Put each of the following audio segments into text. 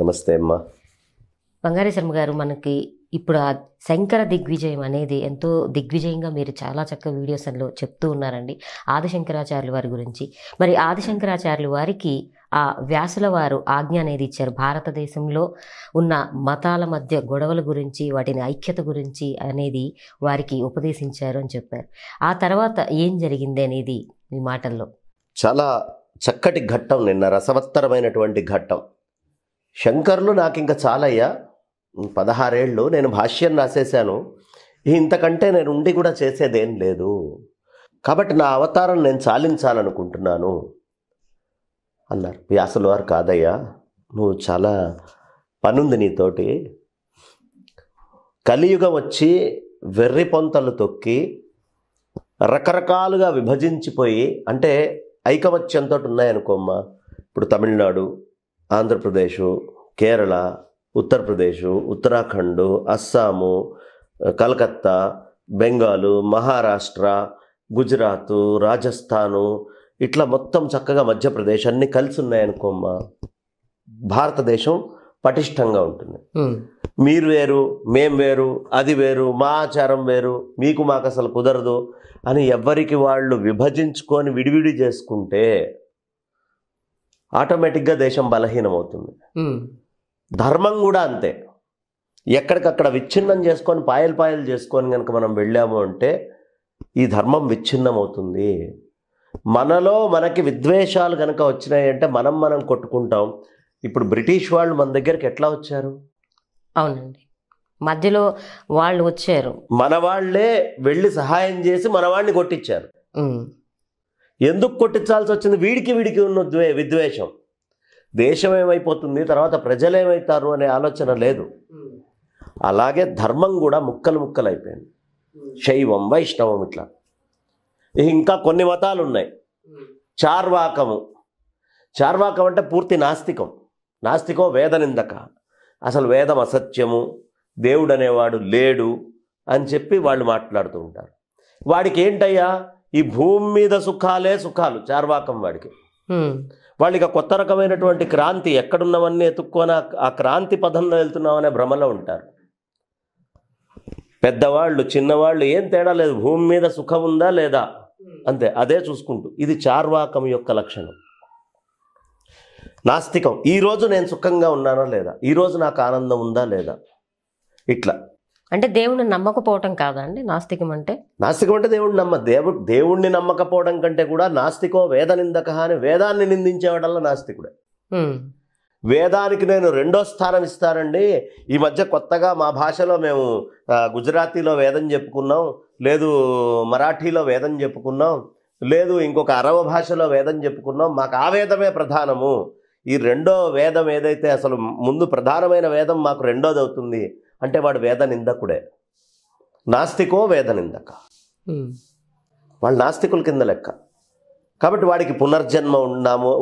నమస్తే అమ్మా. బంగారి శర్మ గారు, మనకి ఇప్పుడు ఆ శంకర దిగ్విజయం అనేది ఎంతో దిగ్విజయంగా మీరు చాలా చక్కగా వీడియోస్లో చెప్తూ ఉన్నారండి ఆదిశంకరాచార్యుల వారి గురించి. మరి ఆదిశంకరాచార్యుల వారికి ఆ వ్యాసుల వారు ఆజ్ఞ అనేది ఇచ్చారు, భారతదేశంలో ఉన్న మతాల మధ్య గొడవల గురించి, వాటిని ఐక్యత గురించి అనేది వారికి ఉపదేశించారు అని చెప్పారు. ఆ తర్వాత ఏం జరిగింది అనేది మీ మాటల్లో. చాలా చక్కటి ఘట్టం, నిన్న రసవత్తరమైనటువంటి ఘట్టం. శంకర్లు నాకు ఇంకా చాలయ్యా, 16 ఏళ్ళు నేను భాష్యం రాసేసాను, ఇంతకంటే నేను ఉండి కూడా చేసేదేం లేదు, కాబట్టి నా అవతారం నేను చాలించాలనుకుంటున్నాను అన్నారు. వ్యాసుల వారు, కాదయ్యా, నువ్వు చాలా పనుంది నీతోటి, కలియుగం వచ్చి వెర్రి పొంతలు తొక్కి రకరకాలుగా విభజించిపోయి, అంటే ఐకమత్యంతో ఉన్నాయనుకోమ్మా. ఇప్పుడు తమిళనాడు, ఆంధ్రప్రదేశ్, కేరళ, ఉత్తరప్రదేశ్, ఉత్తరాఖండ్, అస్సాము, కలకత్తా, బెంగాలు, మహారాష్ట్ర, గుజరాత్, రాజస్థాను, ఇట్లా మొత్తం చక్కగా మధ్యప్రదేశ్ అన్నీ కలిసి ఉన్నాయనుకోమ్మా. భారతదేశం పటిష్టంగా ఉంటుంది. మీరు వేరు, మేం వేరు, అది వేరు, మా ఆచారం వేరు, మీకు మాకు అసలు కుదరదు అని ఎవరికి వాళ్ళు విభజించుకొని విడివిడి చేసుకుంటే ఆటోమేటిక్గా దేశం బలహీనమవుతుంది. ధర్మం కూడా అంతే. ఎక్కడికక్కడ విచ్ఛిన్నం చేసుకొని పాయలు పాయలు చేసుకొని కనుక మనం వెళ్ళాము అంటే ఈ ధర్మం విచ్ఛిన్నం అవుతుంది. మనలో మనకి విద్వేషాలు కనుక వచ్చినాయంటే మనం కొట్టుకుంటాం. ఇప్పుడు బ్రిటిష్ వాళ్ళు మన దగ్గరికి ఎట్లా వచ్చారు? అవునండి, మధ్యలో వాళ్ళు వచ్చారు, మన వాళ్ళే వెళ్ళి సహాయం చేసి మన వాడిని కొట్టించారు. ఎందుకు కొట్టించాల్సి వచ్చింది? వీడికి ఉన్న విద్వేషం. దేశం ఏమైపోతుంది, తర్వాత ప్రజలు ఏమవుతారు అనే ఆలోచన లేదు. అలాగే ధర్మం కూడా ముక్కలు అయిపోయింది. శైవం, వైష్ణవం, ఇట్లా ఇంకా కొన్ని మతాలు ఉన్నాయి. చార్వాకం అంటే పూర్తి నాస్తికం వేద నిందక. అసలు వేదం అసత్యము, దేవుడు అనేవాడు లేడు అని చెప్పి వాళ్ళు మాట్లాడుతూ ఉంటారు. వాడికి ఏంటయ్యా, ఈ భూమి మీద సుఖాలు చార్వాకం వాడికి. వాళ్ళు ఇక కొత్త రకమైనటువంటి క్రాంతి, ఎక్కడున్నవన్నీ ఎత్తుక్కొని ఆ క్రాంతి పదంలో వెళ్తున్నామనే భ్రమలో ఉంటారు. పెద్దవాళ్ళు చిన్నవాళ్ళు ఏం తేడా లేదు, భూమి మీద సుఖం ఉందా లేదా అంతే, అదే చూసుకుంటూ. ఇది చార్వాకం యొక్క లక్షణం. నాస్తికం, ఈరోజు నేను సుఖంగా ఉన్నానా లేదా, ఈరోజు నాకు ఆనందం ఉందా లేదా, ఇట్లా. అంటే దేవుణ్ణి నమ్మకపోవటం కాదా అండి నాస్తికం అంటే? నాస్తికం అంటే దేవుణ్ణి నమ్మకపోవడం కంటే కూడా నాస్తికో వేద నిందక అని వేదాన్ని నిందించేవాడల్లా నాస్తికుడే. వేదానికి నేను 2వ స్థానం ఇస్తానండి. ఈ మధ్య కొత్తగా మా భాషలో మేము గుజరాతీలో వేదం చెప్పుకున్నాం, లేదు మరాఠీలో వేదం చెప్పుకున్నాం, లేదు ఇంకొక అరవ భాషలో వేదం చెప్పుకున్నాం, మాకు ఆ వేదమే ప్రధానము. ఈ 2వ వేదం ఏదైతే అసలు ముందు ప్రధానమైన వేదం మాకు 2వది అవుతుంది అంటే వాడు వేద నిందకుడే. నాస్తికో వేద నిందక, వాళ్ళు నాస్తికుల కింద లెక్క. కాబట్టి వాడికి పునర్జన్మ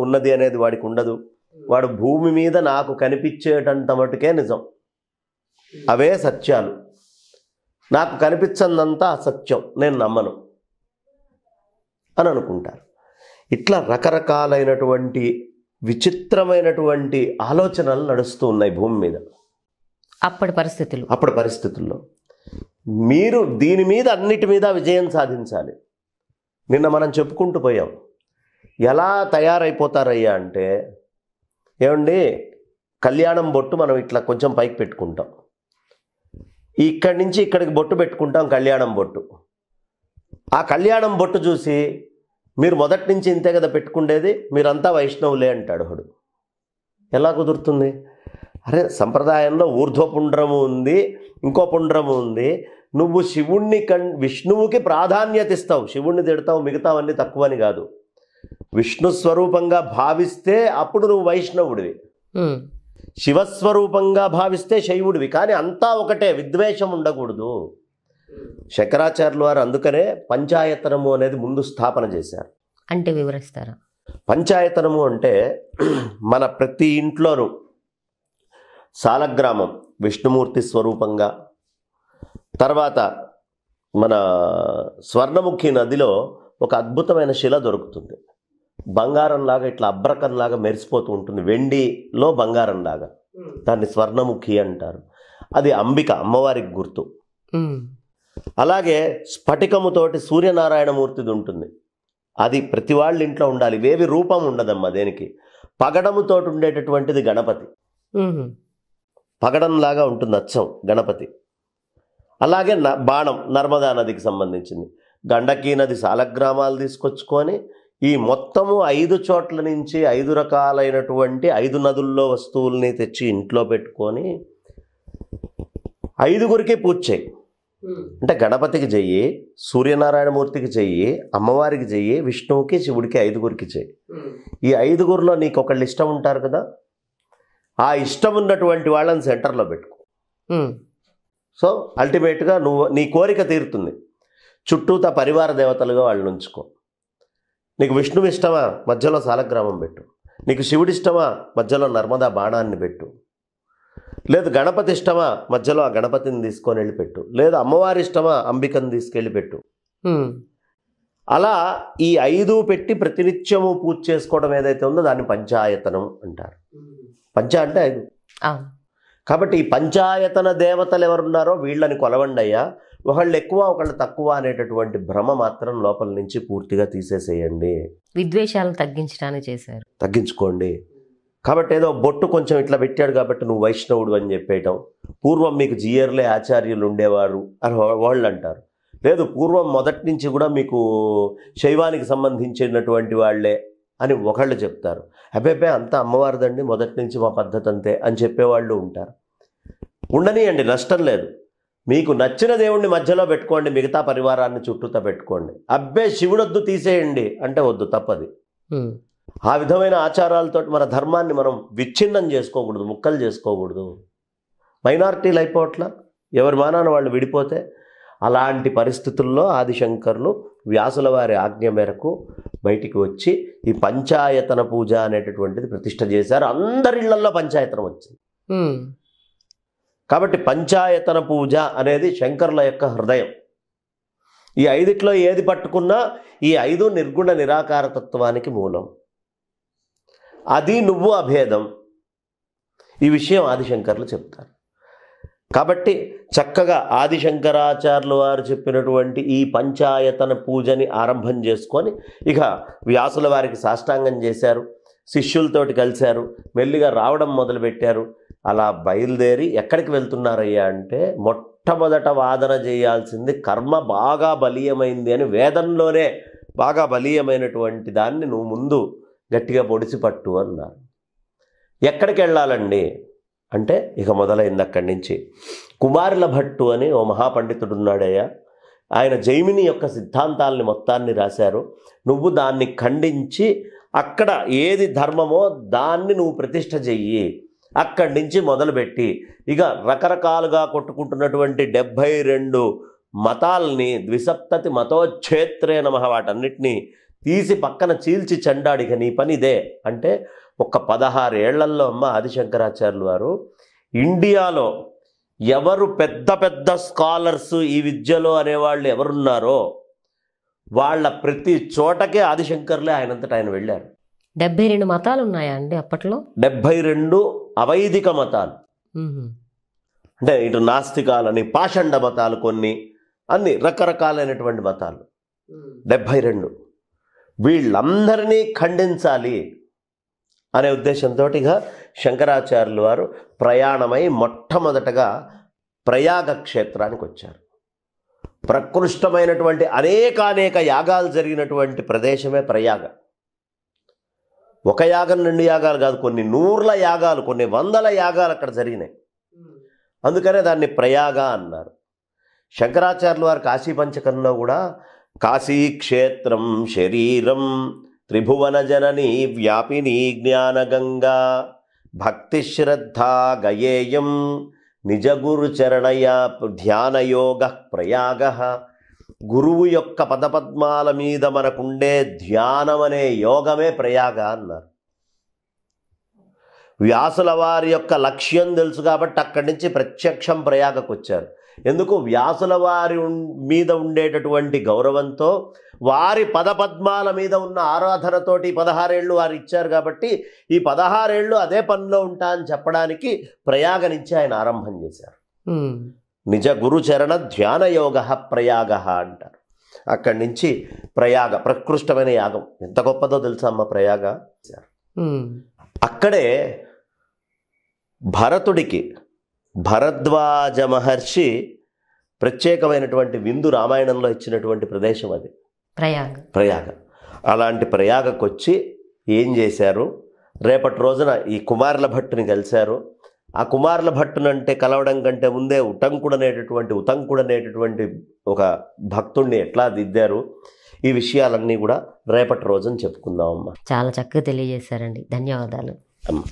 ఉన్నది అనేది వాడికి ఉండదు. వాడు భూమి మీద నాకు కనిపించేటంత మటుకే నిజం, అవే సత్యాలు, నాకు కనిపించందంతా అసత్యం, నేను నమ్మను అని అనుకుంటారు. ఇట్లా రకరకాలైనటువంటి విచిత్రమైనటువంటి ఆలోచనలు నడుస్తూ ఉన్నాయి భూమి మీద. అప్పటి పరిస్థితుల్లో మీరు దీని మీద అన్నిటి మీద విజయం సాధించాలి. నిన్న మనం చెప్పుకుంటూ పోయాం, ఎలా తయారైపోతారయ్యా అంటే, ఏమండి, కళ్యాణం బొట్టు మనం ఇట్లా కొంచెం పైకి పెట్టుకుంటాం, ఇక్కడి నుంచి ఇక్కడికి బొట్టు పెట్టుకుంటాం, కళ్యాణం బొట్టు. ఆ కళ్యాణం బొట్టు చూసి మీరు మొదటి నుంచి ఇంతే కదా పెట్టుకుండేది, మీరంతా వైష్ణవులే అంటాడు వాడు. ఎలా కుదురుతుంది? అరే, సంప్రదాయంలో ఊర్ధ్వపుండ్రము ఉంది, ఇంకో పుండ్రము ఉంది. నువ్వు విష్ణువుకి ప్రాధాన్యత ఇస్తావు, శివుణ్ణి తిడతావు, మిగతావన్నీ తక్కువని కాదు. విష్ణు స్వరూపంగా భావిస్తే అప్పుడు నువ్వు వైష్ణవుడివి, శివస్వరూపంగా భావిస్తే శైవుడివి. కానీ అంతా ఒకటే, విద్వేషం ఉండకూడదు. శంకరాచార్యుల వారు అందుకనే పంచాయతనము అనేది ముందు స్థాపన చేశారు. అంటే వివరిస్తారా? పంచాయతనము అంటే మన ప్రతి ఇంట్లోనూ సాలగ్రామం విష్ణుమూర్తి స్వరూపంగా, తర్వాత మన స్వర్ణముఖి నదిలో ఒక అద్భుతమైన శిల దొరుకుతుంది, బంగారంలాగా, ఇట్లా అబ్రకంలాగా మెరిసిపోతూ ఉంటుంది, వెండిలో బంగారంలాగా. దాన్ని స్వర్ణముఖి అంటారు. అది అంబిక, అమ్మవారికి గుర్తు. అలాగే స్ఫటికముతోటి సూర్యనారాయణమూర్తిది ఉంటుంది, అది ప్రతి వాళ్ళ ఇంట్లో ఉండాలి. ఇవేవి రూపం ఉండదమ్మా దేనికి. పగడముతోటి ఉండేటటువంటిది గణపతి, పగడంలాగా ఉంటుంది అచ్చం గణపతి. అలాగే బాణం నర్మదా నదికి సంబంధించింది. గండకీ నది సాలగ్రామాలు తీసుకొచ్చుకొని ఈ మొత్తము 5 చోట్ల నుంచి 5 రకాలైనటువంటి 5 నదుల్లో వస్తువుల్ని తెచ్చి ఇంట్లో పెట్టుకొని 5గురికి పూజ చేయి. అంటే గణపతికి చెయ్యి, సూర్యనారాయణమూర్తికి చెయ్యి, అమ్మవారికి చెయ్యి, విష్ణువుకి, శివుడికి, 5గురికి చెయ్యి. ఈ 5గురిలో నీకు ఒకళ్ళు ఇష్టం ఉంటారు కదా, ఆ ఇష్టం ఉన్నటువంటి వాళ్ళని సెంటర్లో పెట్టుకో. సో అల్టిమేట్గా నువ్వు నీ కోరిక తీరుతుంది. చుట్టూతా పరివార దేవతలుగా వాళ్ళని ఉంచుకో. నీకు విష్ణువు ఇష్టమా, మధ్యలో సాలగ్రామం పెట్టు. నీకు శివుడి ఇష్టమా, మధ్యలో నర్మదా బాణాన్ని పెట్టు. లేదు గణపతి ఇష్టమా, మధ్యలో ఆ గణపతిని తీసుకొని వెళ్ళి పెట్టు. లేదు అమ్మవారి ఇష్టమా, అంబికను తీసుకెళ్ళి పెట్టు. అలా ఈ 5 పెట్టి ప్రతినిత్యము పూజ చేసుకోవడం ఏదైతే ఉందో దాన్ని పంచాయతనం అంటారు. పంచ అంటే 5. కాబట్టి ఈ పంచాయతన దేవతలు ఎవరున్నారో వీళ్ళని కొలవండి అయ్యా. ఒకళ్ళు ఎక్కువ ఒకళ్ళు తక్కువ అనేటటువంటి భ్రమ మాత్రం లోపల నుంచి పూర్తిగా తీసేసేయండి. విద్వేషాలను తగ్గించడానికి చేశారు, తగ్గించుకోండి. కాబట్టి ఏదో బొట్టు కొంచెం ఇట్లా పెట్టాడు కాబట్టి నువ్వు వైష్ణవుడు అని చెప్పేయటం. పూర్వం మీకు జీయర్లే ఆచార్యులు ఉండేవారు అని వాళ్ళు అంటారు. లేదు పూర్వం మొదటి నుంచి కూడా మీకు శైవానికి సంబంధించినటువంటి వాళ్ళే అని ఒకళ్ళు చెప్తారు. అబ్బాయి అంతా అమ్మవారిదండి, మొదటి నుంచి మా పద్ధతి అంతే అని చెప్పేవాళ్ళు ఉంటారు. ఉండనియండి, నష్టం లేదు. మీకు నచ్చిన దేవుణ్ణి మధ్యలో పెట్టుకోండి, మిగతా పరివారాన్ని చుట్టూతా పెట్టుకోండి. అబ్బే శివుడొద్దు తీసేయండి అంటే వద్దు, తప్పది. ఆ విధమైన ఆచారాలతో మన ధర్మాన్ని మనం విచ్ఛిన్నం చేసుకోకూడదు, ముక్కలు చేసుకోకూడదు. మైనారిటీలు అయిపోవట్లా, ఎవరి మానాన వాళ్ళు విడిపోతే. అలాంటి పరిస్థితుల్లో ఆదిశంకర్లు వ్యాసుల వారి ఆజ్ఞ మేరకు బయటికి వచ్చి ఈ పంచాయతన పూజ అనేటటువంటిది ప్రతిష్ఠ చేశారు. అందరి ఇళ్లలో పంచాయతనం వచ్చింది. కాబట్టి పంచాయతన పూజ అనేది శంకరుల యొక్క హృదయం. ఈ 5 ఏది పట్టుకున్నా ఈ 5 నిర్గుణ నిరాకార తత్వానికి మూలం. అది నువ్వు అభేదం. ఈ విషయం ఆదిశంకర్లు చెప్తారు. కాబట్టి చక్కగా ఆదిశంకరాచార్యులు వారు చెప్పినటువంటి ఈ పంచాయతన పూజని ఆరంభం చేసుకొని ఇక వ్యాసుల వారికి సాష్టాంగం చేశారు, శిష్యులతోటి కలిశారు, మెల్లిగా రావడం మొదలుపెట్టారు. అలా బయలుదేరి ఎక్కడికి వెళ్తున్నారయ్యా అంటే మొట్టమొదట వాదన చేయాల్సింది కర్మ బాగా బలీయమైంది అని, వేదంలోనే బాగా బలీయమైనటువంటి దాన్ని నువ్వు ముందు గట్టిగా పొడిచి పట్టు అన్నారు. ఎక్కడికి వెళ్ళాలండి అంటే ఇక మొదలైంది అక్కడి నుంచి. కుమారుల భట్టు అని ఓ మహాపండితుడు ఉన్నాడయ్యా, ఆయన జైమిని యొక్క సిద్ధాంతాలని మొత్తాన్ని రాశారు. నువ్వు దాన్ని ఖండించి అక్కడ ఏది ధర్మమో దాన్ని నువ్వు ప్రతిష్ఠ చెయ్యి. అక్కడి నుంచి మొదలుపెట్టి ఇక రకరకాలుగా కొట్టుకుంటున్నటువంటి 72 మతాల్ని ద్విసప్తతి మతోచ్ఛేత్రే నమః వాటన్నిటినీ తీసి పక్కన చీల్చి చెండాడు. ఇక నీ పని ఇదే అంటే ఒక 16 ఏళ్లలో అమ్మ ఆదిశంకరాచార్యులు వారు ఇండియాలో ఎవరు పెద్ద పెద్ద స్కాలర్స్ ఈ విద్యలో అనేవాళ్ళు ఎవరున్నారో వాళ్ళ ప్రతి చోటకే ఆదిశంకర్లే ఆయనంతటా ఆయన వెళ్ళారు. 72 మతాలు ఉన్నాయా అండి అప్పట్లో? 72 అవైదిక మతాలు, అంటే ఇటు నాస్తికాలని, పాషండ మతాలు, కొన్ని అన్ని రకరకాలైనటువంటి మతాలు 72. వీళ్ళందరినీ ఖండించాలి అనే ఉద్దేశంతో ఇక శంకరాచార్యులు వారు ప్రయాణమై మొట్టమొదటగా ప్రయాగ క్షేత్రానికి వచ్చారు. ప్రకృష్టమైనటువంటి అనేక యాగాలు జరిగినటువంటి ప్రదేశమే ప్రయాగ. ఒక యాగం 2 యాగాలు కాదు, కొన్ని 100ల యాగాలు, కొన్ని 100ల యాగాలు అక్కడ జరిగినాయి. అందుకనే దాన్ని ప్రయాగ అన్నారు. శంకరాచార్యుల వారు కాశీ పంచకంలో కూడా కాశీక్షేత్రం శరీరం త్రిభువన జనని వ్యాపిని జ్ఞానగంగా భక్తి శ్రద్ధా గయేయం నిజగురు చరణయ ధ్యానయోగ ప్రయాగ. గురువు యొక్క పదపద్మాల మీద మనకుండే ధ్యానం అనే యోగమే ప్రయాగ అన్నారు. వ్యాసుల వారి యొక్క లక్ష్యం తెలుసు కాబట్టి అక్కడి నుంచి ప్రత్యక్షం ప్రయాగకు వచ్చారు. ఎందుకు వ్యాసుల వారి మీద ఉండేటటువంటి గౌరవంతో, వారి పదపద్మాల మీద ఉన్న ఆరాధనతోటి 16 ఏళ్ళు వారు ఇచ్చారు కాబట్టి ఈ 16 ఏళ్ళు అదే పనిలో ఉంటా అని చెప్పడానికి ప్రయాగ నుంచి ఆయన ఆరంభం చేశారు. నిజ గురుచరణ ధ్యాన యోగ ప్రయాగ అంటారు. అక్కడి నుంచి ప్రయాగ, ప్రకృష్టమైన యాగం ఎంత గొప్పదో తెలుసా అమ్మ ప్రయాగ. అక్కడే భరతుడికి భరద్వాజ మహర్షి ప్రత్యేకమైనటువంటి విందు రామాయణంలో ఇచ్చినటువంటి ప్రదేశం అది ప్రయాగ. అలాంటి ప్రయాగకు వచ్చి ఏం చేశారు, రేపటి రోజున ఈ కుమారుల భట్టుని కలిశారు. ఆ కుమారుల భట్టునంటే కలవడం కంటే ముందే ఉతంకుడు అనేటటువంటి ఒక భక్తుడిని ఎట్లా దిద్దారు, ఈ విషయాలన్నీ కూడా రేపటి రోజున చెప్పుకుందాం అమ్మ. చాలా చక్కగా తెలియజేశారండి. ధన్యవాదాలు అమ్మ.